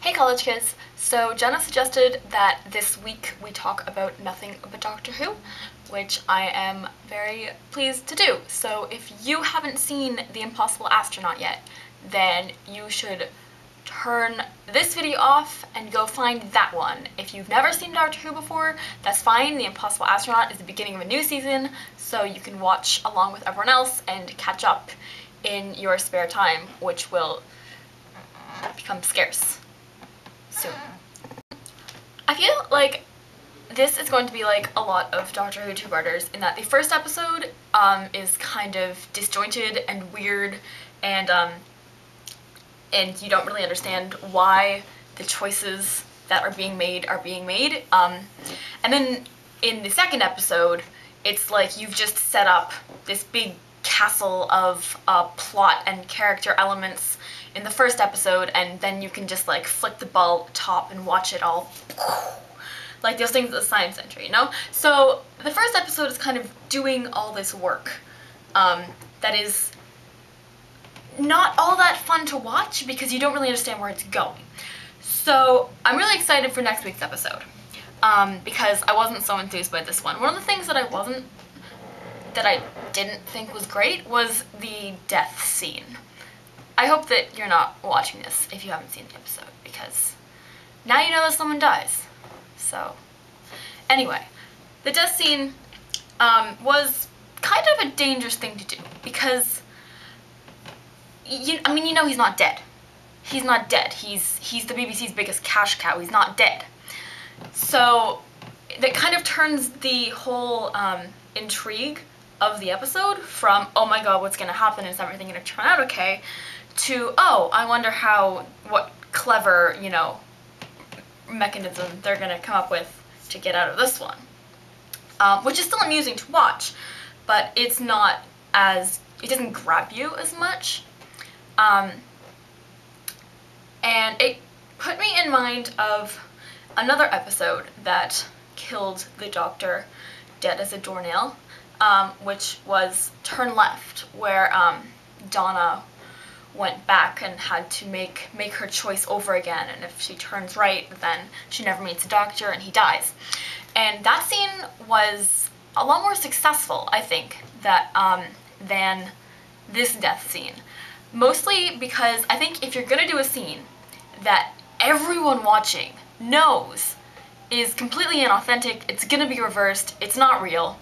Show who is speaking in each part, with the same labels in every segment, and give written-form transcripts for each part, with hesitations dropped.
Speaker 1: Hey college kids! So Jenna suggested that this week we talk about nothing but Doctor Who, which I am very pleased to do. So if you haven't seen The Impossible Astronaut yet, then you should turn this video off and go find that one. If you've never seen Doctor Who before, that's fine. The Impossible Astronaut is the beginning of a new season, so you can watch along with everyone else and catch up in your spare time, which will become scarce soon. I feel like this is going to be like a lot of Doctor Who two-parters in that the first episode is kind of disjointed and weird, and you don't really understand why the choices that are being made. And then in the second episode, it's like you've just set up this big castle of plot and character elements in the first episode, and then you can just like flick the ball top and watch it all like those things at the science center, you know? So the first episode is kind of doing all this work that is not all that fun to watch because you don't really understand where it's going. So I'm really excited for next week's episode because I wasn't so enthused by this one. One of the things that I didn't think was great was the death scene. I hope that you're not watching this if you haven't seen the episode, because now you know that someone dies. So, anyway, the death scene was kind of a dangerous thing to do, because, you know he's not dead. He's not dead. He's the BBC's biggest cash cow. He's not dead. So, that kind of turns the whole intrigue of the episode from, oh my god, what's gonna happen, is everything gonna turn out okay, to, oh, I wonder what clever, mechanism they're gonna come up with to get out of this one. Which is still amusing to watch, but it doesn't grab you as much. And it put me in mind of another episode that killed the Doctor dead as a doornail, which was Turn Left, where Donna went back and had to make her choice over again, and if she turns right, then she never meets the Doctor and he dies. And that scene was a lot more successful, I think, than this death scene. Mostly because I think if you're gonna do a scene that everyone watching knows is completely inauthentic, it's gonna be reversed, it's not real,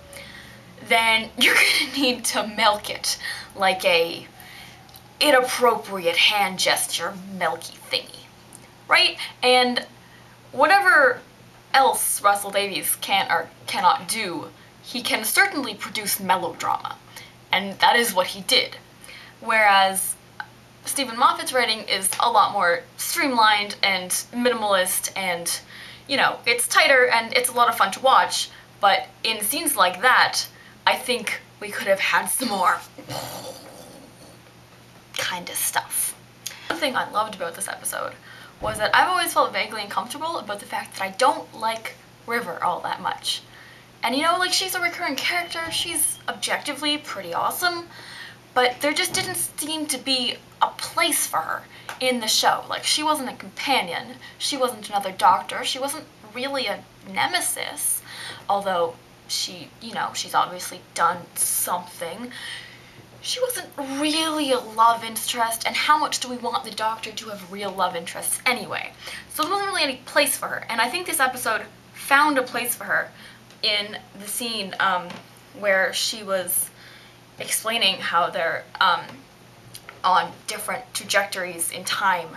Speaker 1: then you're gonna need to milk it like a inappropriate hand gesture milky thingy, right? And whatever else Russell Davies can or cannot do, he can certainly produce melodrama, and that is what he did. Whereas Stephen Moffat's writing is a lot more streamlined and minimalist, and it's tighter and it's a lot of fun to watch, but in scenes like that, I think we could have had some more kind of stuff. One thing I loved about this episode was that I've always felt vaguely uncomfortable about the fact that I don't like River all that much. And like, she's a recurring character, she's objectively pretty awesome, but there just didn't seem to be a place for her in the show. Like, she wasn't a companion, she wasn't another Doctor, she wasn't really a nemesis, although she's obviously done something. She wasn't really a love interest, and how much do we want the Doctor to have real love interests anyway? So there wasn't really any place for her, and I think this episode found a place for her in the scene where she was explaining how they're on different trajectories in time.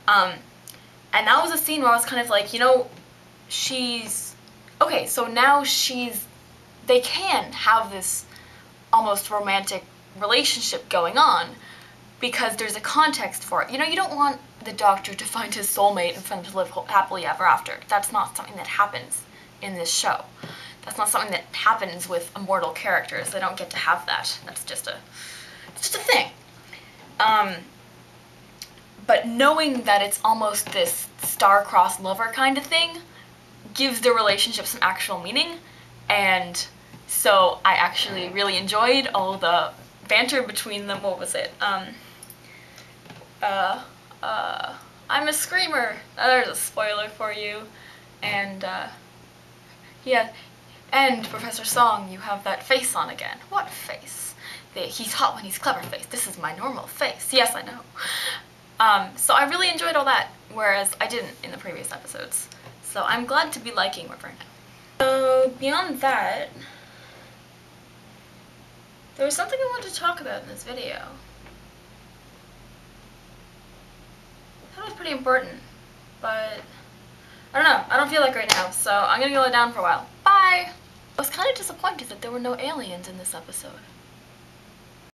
Speaker 1: And that was a scene where I was kind of like, she's... okay, so now they can have this almost romantic relationship going on because there's a context for it. You don't want the Doctor to find his soulmate and for them to live happily ever after. That's not something that happens in this show. That's not something that happens with immortal characters. They don't get to have that. That's just a thing. But knowing that it's almost this star-crossed lover kind of thing gives the relationship some actual meaning, and so I actually really enjoyed all the banter between them. What was it? I'm a screamer. There's a spoiler for you. And, yeah. And, Professor Song, you have that face on again. What face? He's hot when he's clever face. This is my normal face. Yes, I know. So I really enjoyed all that, whereas I didn't in the previous episodes. So I'm glad to be liking River now. So, beyond that, there was something I wanted to talk about in this video. I thought it was pretty important, but I don't know. I don't feel like right now, so I'm gonna go lay down for a while. Bye! I was kind of disappointed that there were no aliens in this episode.